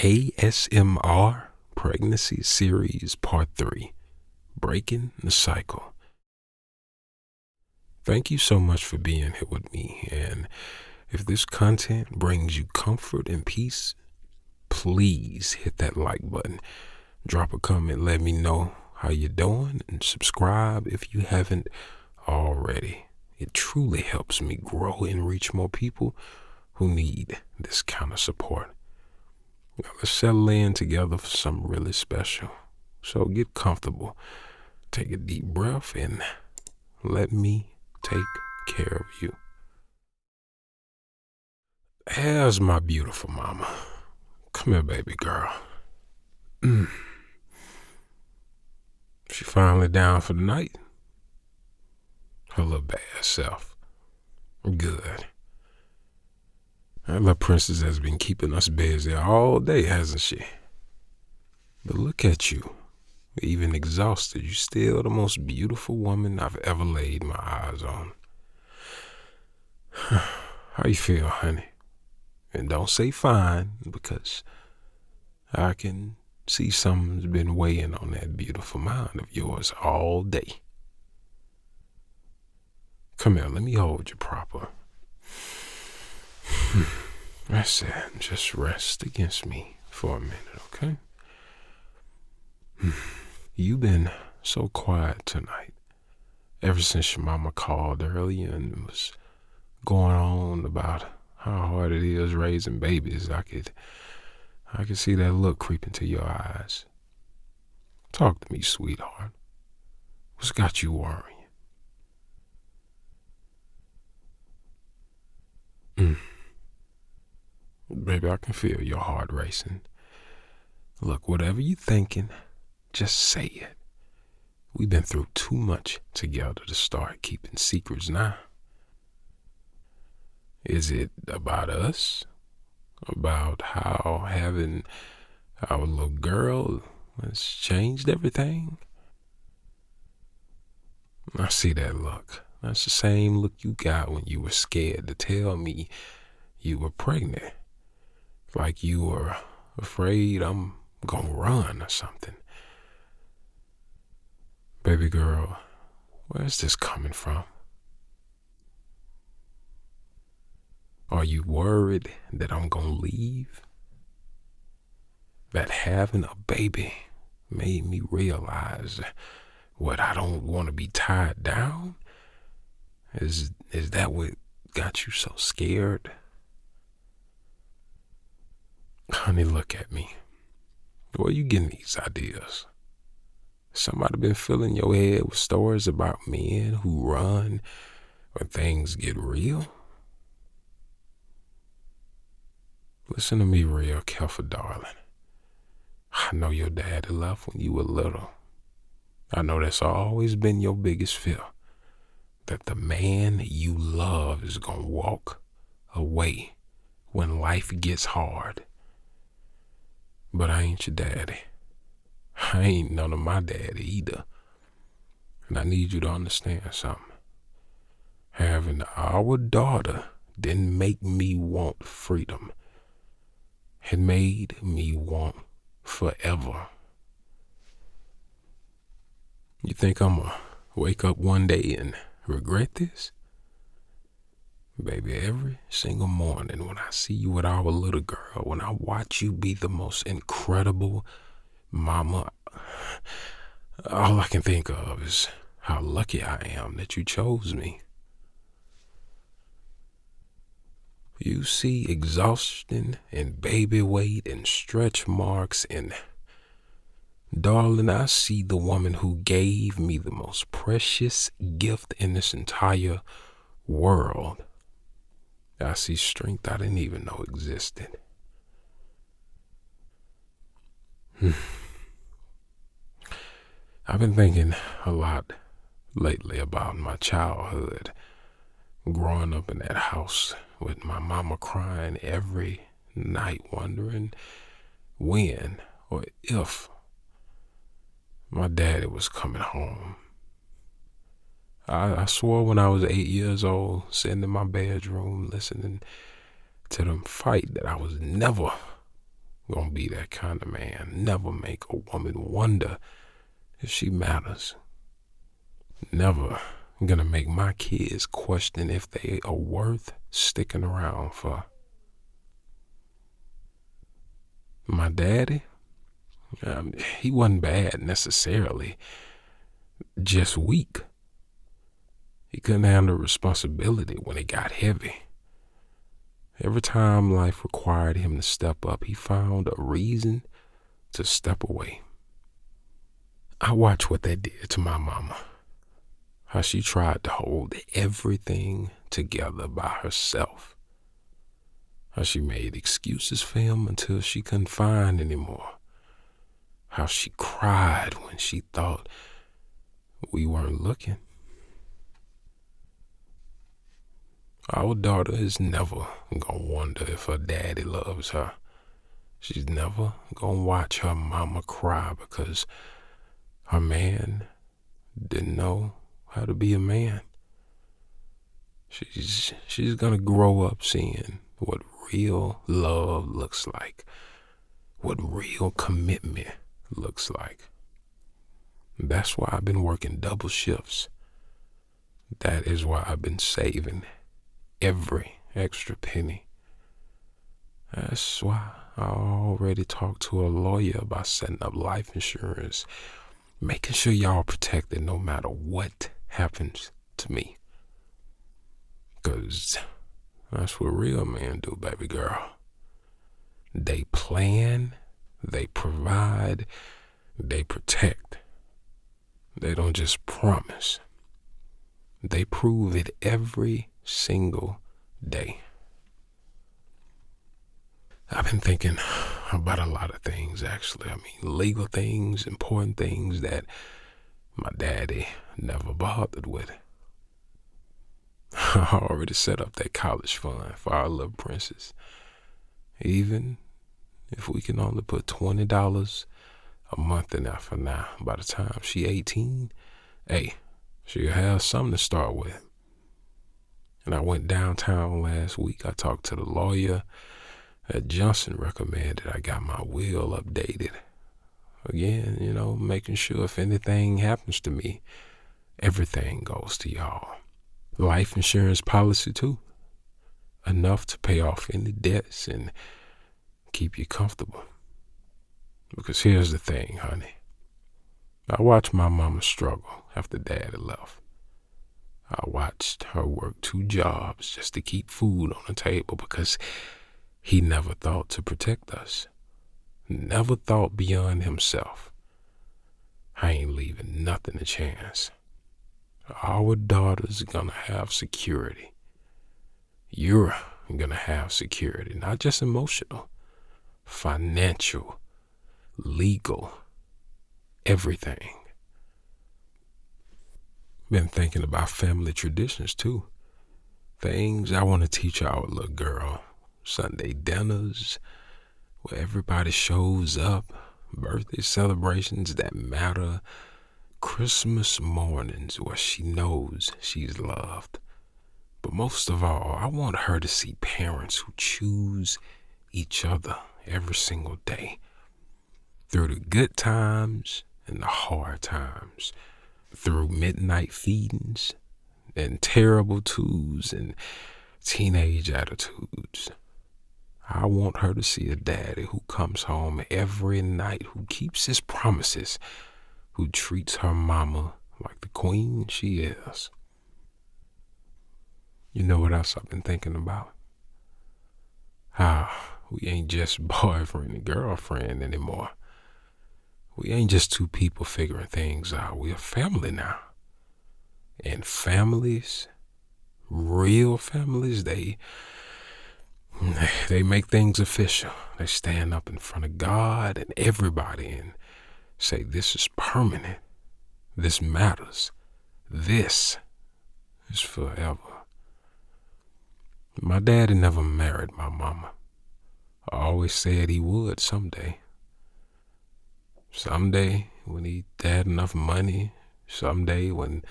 ASMR Pregnancy Series Part 3, Breaking the Cycle. Thank you so much for being here with me, and if this content brings you comfort and peace, please hit that like button, drop a comment, let me know how you're doing, and subscribe if you haven't already. It truly helps me grow and reach more people who need this kind of support. Now let's settle in together for something really special. So get comfortable, take a deep breath, and let me take care of you. Here's my beautiful mama. Come here, baby girl. She finally down for the night? Her little bad self. Good. That little princess has been keeping us busy all day, hasn't she? But look at you. Even exhausted, you're still the most beautiful woman I've ever laid my eyes on. How you feel, honey? And don't say fine, because I can see something's been weighing on that beautiful mind of yours all day. Come here, let me hold you proper. That's it. Just rest against me for a minute, okay? You've been so quiet tonight. Ever since your mama called earlier and was going on about how hard it is raising babies, I could see that look creep into your eyes. Talk to me, sweetheart. What's got you worrying? Baby, I can feel your heart racing. Look, whatever you're thinking, just say it. We've been through too much together to start keeping secrets now. Is it about us? About how having our little girl has changed everything? I see that look. That's the same look you got when you were scared to tell me you were pregnant. Like you were afraid I'm gonna run or something. Baby girl, where's this coming from? Are you worried that I'm gonna leave? That having a baby made me realize what, I don't want to be tied down? Is that what got you so scared? Honey, look at me. Where are you getting these ideas? Somebody been filling your head with stories about men who run when things get real? Listen to me real careful, darling. I know your daddy left when you were little. I know that's always been your biggest fear, that the man you love is gonna walk away when life gets hard. But I ain't your daddy. I ain't none of my daddy either. And I need you to understand something. Having our daughter didn't make me want freedom. It made me want forever. You think I'm gonna wake up one day and regret this? Baby, every single morning when I see you with our little girl, when I watch you be the most incredible mama, all I can think of is how lucky I am that you chose me. You see exhaustion and baby weight and stretch marks, and darling, I see the woman who gave me the most precious gift in this entire world. I see strength I didn't even know existed. I've been thinking a lot lately about my childhood, growing up in that house with my mama crying every night, wondering when or if my daddy was coming home. I swore when I was 8 years old, sitting in my bedroom listening to them fight, that I was never gonna be that kind of man. Never make a woman wonder if she matters. Never gonna make my kids question if they are worth sticking around for. My daddy, he wasn't bad necessarily, just weak. He couldn't handle responsibility when it got heavy. Every time life required him to step up, he found a reason to step away. I watched what that did to my mama. How she tried to hold everything together by herself. How she made excuses for him until she couldn't find any more. How she cried when she thought we weren't looking. Our daughter is never gonna wonder if her daddy loves her. She's never gonna watch her mama cry because her man didn't know how to be a man. She's gonna grow up seeing what real love looks like, what real commitment looks like. That's why I've been working double shifts. That is why I've been saving every extra penny. That's why I already talked to a lawyer about setting up life insurance, making sure y'all protected no matter what happens to me. 'Cause that's what real men do, baby girl. They plan, they provide, they protect. They don't just promise. They prove it every single day. I've been thinking about a lot of things, actually. I mean, legal things, important things that my daddy never bothered with. I already set up that college fund for our little princess. Even if we can only put $20 a month in there for now, by the time she 18, hey, she'll have something to start with. And I went downtown last week. I talked to the lawyer that Johnson recommended. I got my will updated. Again, making sure if anything happens to me, everything goes to y'all. Life insurance policy too. Enough to pay off any debts and keep you comfortable. Because here's the thing, honey. I watched my mama struggle after Daddy left. I watched her work 2 jobs just to keep food on the table because he never thought to protect us. Never thought beyond himself. I ain't leaving nothing to chance. Our daughter's gonna have security. You're gonna have security, not just emotional, financial, legal, everything. Been thinking about family traditions too. Things I want to teach our little girl. Sunday dinners where everybody shows up. Birthday celebrations that matter. Christmas mornings where she knows she's loved. But most of all, I want her to see parents who choose each other every single day. Through the good times and the hard times. Through midnight feedings and terrible twos and teenage attitudes. I want her to see a daddy who comes home every night, who keeps his promises, who treats her mama like the queen she is. You know what else I've been thinking about? How we ain't just boyfriend and girlfriend anymore. We ain't just 2 people figuring things out. We're a family now. And families, real families, they make things official. They stand up in front of God and everybody and say, this is permanent. This matters. This is forever. My daddy never married my mama. I always said he would someday. Someday when he had enough money. Someday when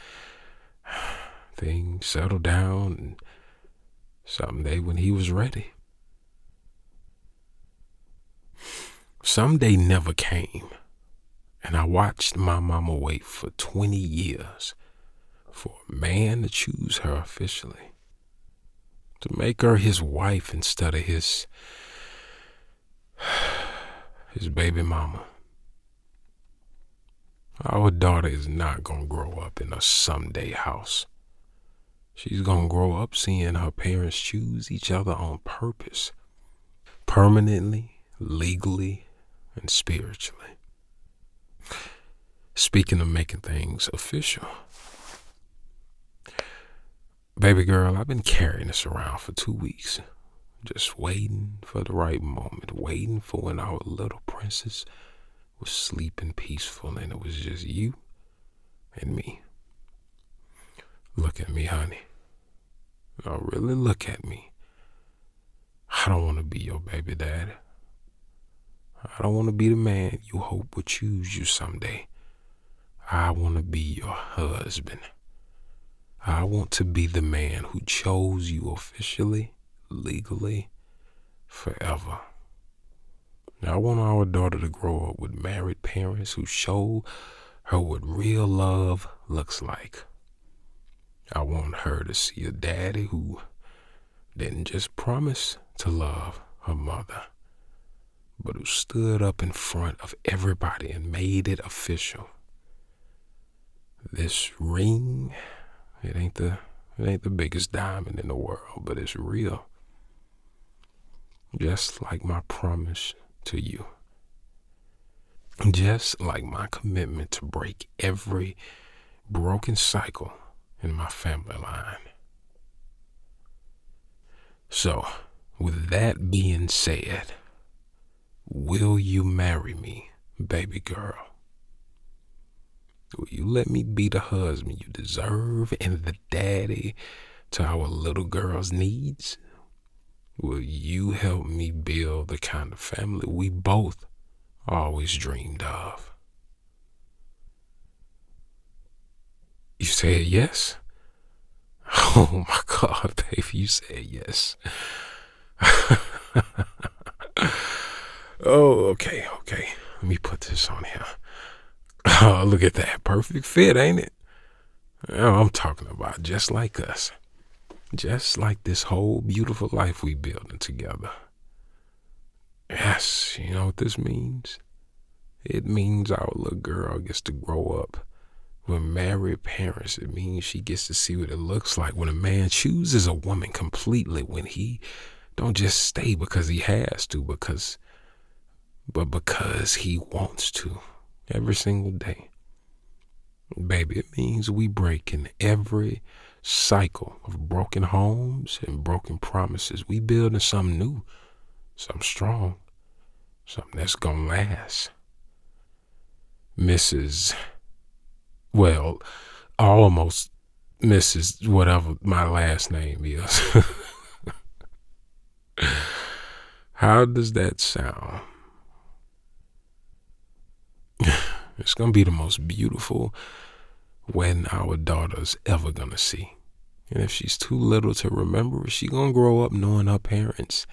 things settled down. And someday when he was ready. Someday never came, and I watched my mama wait for 20 years for a man to choose her officially, to make her his wife instead of his baby mama. Our daughter is not gonna grow up in a someday house. She's gonna grow up seeing her parents choose each other on purpose, permanently, legally, and spiritually. Speaking of making things official, baby girl, I've been carrying this around for 2 weeks, just waiting for the right moment, waiting for when our little princess was sleeping peaceful and it was just you and me. Look at me, honey. Now really look at me. I don't want to be your baby daddy. I don't want to be the man you hope will choose you someday. I want to be your husband. I want to be the man who chose you officially, legally, forever. I want our daughter to grow up with married parents who show her what real love looks like. I want her to see a daddy who didn't just promise to love her mother, but who stood up in front of everybody and made it official. This ring, it ain't the biggest diamond in the world, but it's real. Just like my promise to you. Just like my commitment to break every broken cycle in my family line. So, with that being said, will you marry me, baby girl? Will you let me be the husband you deserve and the daddy to our little girl's needs? Will you help me build the kind of family we both always dreamed of? You said yes? Oh my God, baby, you said yes. Oh, okay. Let me put this on here. Oh, look at that. Perfect fit, ain't it? Oh, I'm talking about just like us. Just like this whole beautiful life we building together. Yes, you know what this means? It means our little girl gets to grow up with married parents. It means she gets to see what it looks like when a man chooses a woman completely, when he don't just stay because he has to, but because he wants to every single day. Baby, it means we breaking every cycle of broken homes and broken promises. We building something new, something strong, something that's gonna last. Almost Mrs. whatever my last name is. How does that sound? It's gonna be the most beautiful wedding our daughter's ever gonna see. And if she's too little to remember it, she gonna grow up knowing her parents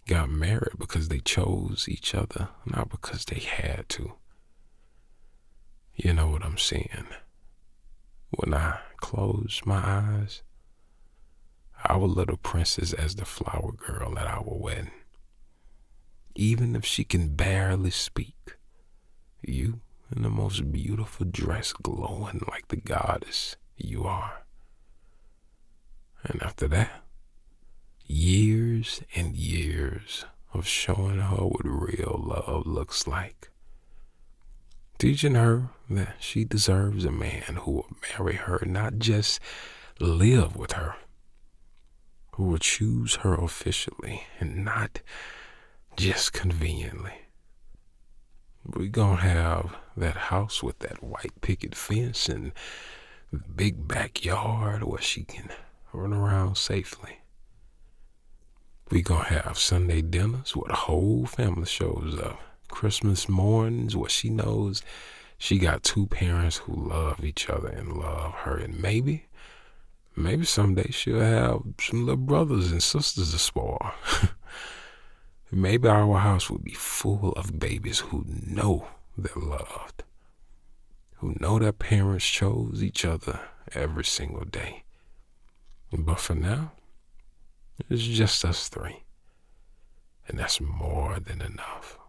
got married because they chose each other, not because they had to. You know what I'm saying? When I close my eyes, our little princess as the flower girl at our wedding. Even if she can barely speak, you in the most beautiful dress glowing like the goddess you are. And after that, years and years of showing her what real love looks like. Teaching her that she deserves a man who will marry her, not just live with her, who will choose her officially and not just conveniently. We're gonna have that house with that white picket fence and the big backyard where she can run around safely. We're gonna have Sunday dinners where the whole family shows up. Christmas mornings where she knows she got two parents who love each other and love her. And maybe someday she'll have some little brothers and sisters to spoil. Maybe our house would be full of babies who know they're loved, who know their parents chose each other every single day. But for now, it's just us three. And that's more than enough.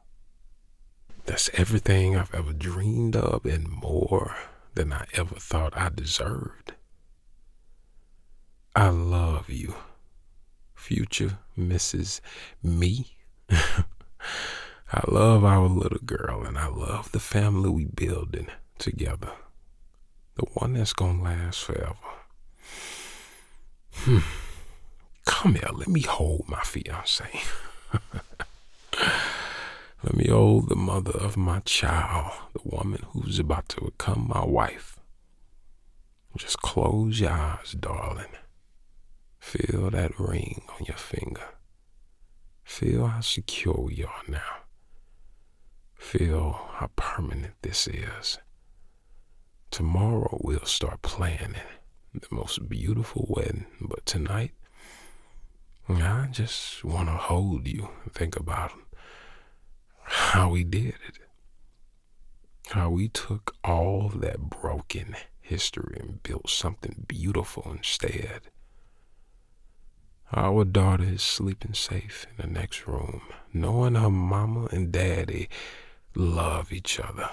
That's everything I've ever dreamed of and more than I ever thought I deserved. I love you, future Mrs. Me. I love our little girl, and I love the family we building together. The one that's gonna last forever. Come here, let me hold my fiancé. Let me hold the mother of my child, the woman who's about to become my wife. Just close your eyes, darling. Feel that ring on your finger. Feel how secure we are now. Feel how permanent this is. Tomorrow we'll start planning the most beautiful wedding, but tonight, I just want to hold you and think about how we did it. How we took all that broken history and built something beautiful instead. Our daughter is sleeping safe in the next room, knowing her mama and daddy love each other.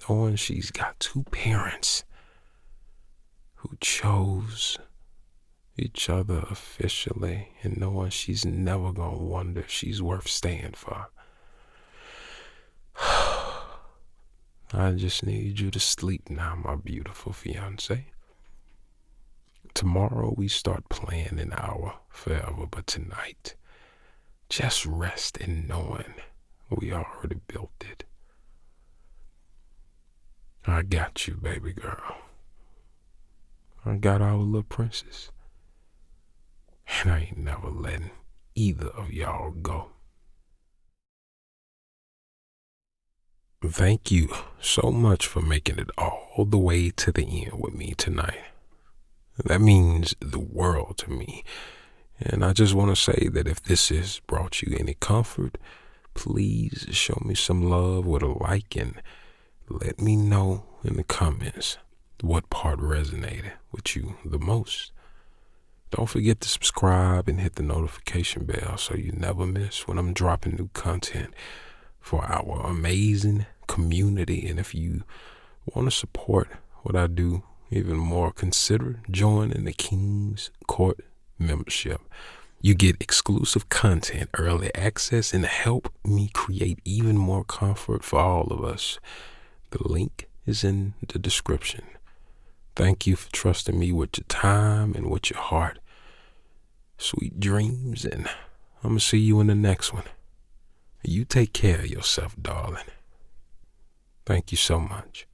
Knowing she's got two parents who chose each other officially, and knowing she's never gonna wonder if she's worth staying for. I just need you to sleep now, my beautiful fiancé. Tomorrow we start planning our forever, but tonight, just rest in knowing we already built it. I got you, baby girl. I got our little princess. And I ain't never letting either of y'all go. Thank you so much for making it all the way to the end with me tonight. That means the world to me. And I just want to say that if this has brought you any comfort, please show me some love with a like and let me know in the comments what part resonated with you the most. Don't forget to subscribe and hit the notification bell so you never miss when I'm dropping new content for our amazing community. And if you want to support what I do even more, consider joining the King's Court membership. You get exclusive content, early access, and help me create even more comfort for all of us. The link is in the description. Thank you for trusting me with your time and with your heart. Sweet dreams, and I'm going to see you in the next one. You take care of yourself, darling. Thank you so much.